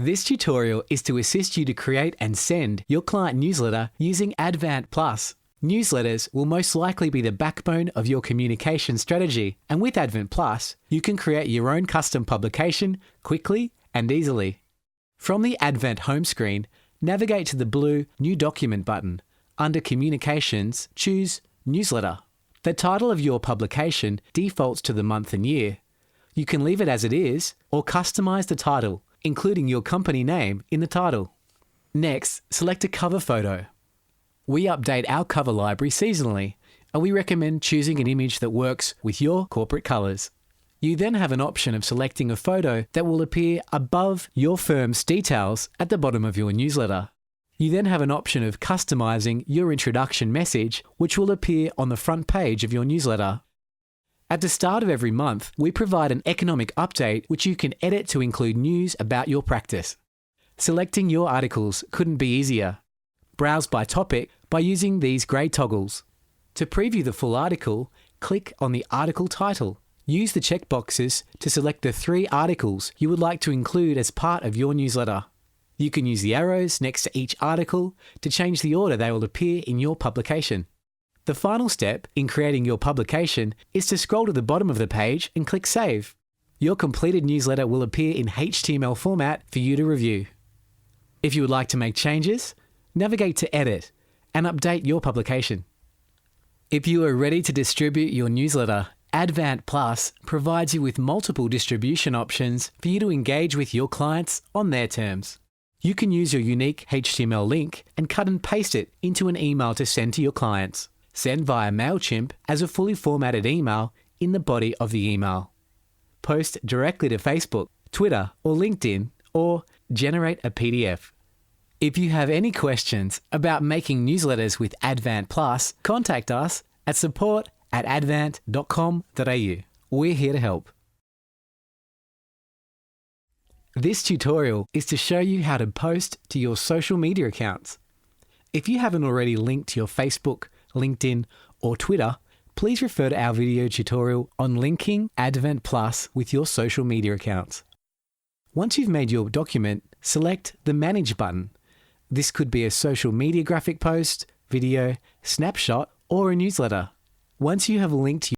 This tutorial is to assist you to create and send your client newsletter using Advant Plus. Newsletters will most likely be the backbone of your communication strategy, and with Advant Plus, you can create your own custom publication quickly and easily. From the Advent home screen, navigate to the blue New Document button. Under Communications, choose Newsletter. The title of your publication defaults to the month and year. You can leave it as it is or customize the title, including your company name in the title. Next, select a cover photo. We update our cover library seasonally, and we recommend choosing an image that works with your corporate colors. You then have an option of selecting a photo that will appear above your firm's details at the bottom of your newsletter. You then have an option of customizing your introduction message, which will appear on the front page of your newsletter. At the start of every month, we provide an economic update which you can edit to include news about your practice. Selecting your articles couldn't be easier. Browse by topic by using these grey toggles. To preview the full article, click on the article title. Use the checkboxes to select the 3 articles you would like to include as part of your newsletter. You can use the arrows next to each article to change the order they will appear in your publication. The final step in creating your publication is to scroll to the bottom of the page and click Save. Your completed newsletter will appear in HTML format for you to review. If you would like to make changes, navigate to Edit and update your publication. If you are ready to distribute your newsletter, Advant Plus provides you with multiple distribution options for you to engage with your clients on their terms. You can use your unique HTML link and cut and paste it into an email to send to your clients. Send via MailChimp as a fully formatted email in the body of the email. Post directly to Facebook, Twitter, or LinkedIn, or generate a PDF. If you have any questions about making newsletters with Advant Plus, contact us at support@advant.com.au. We're here to help. This tutorial is to show you how to post to your social media accounts. If you haven't already linked to your Facebook, LinkedIn, or Twitter, please refer to our video tutorial on linking Advant Plus with your social media accounts. Once you've made your document, select the Manage button. This could be a social media graphic post, video, snapshot, or a newsletter. Once you have linked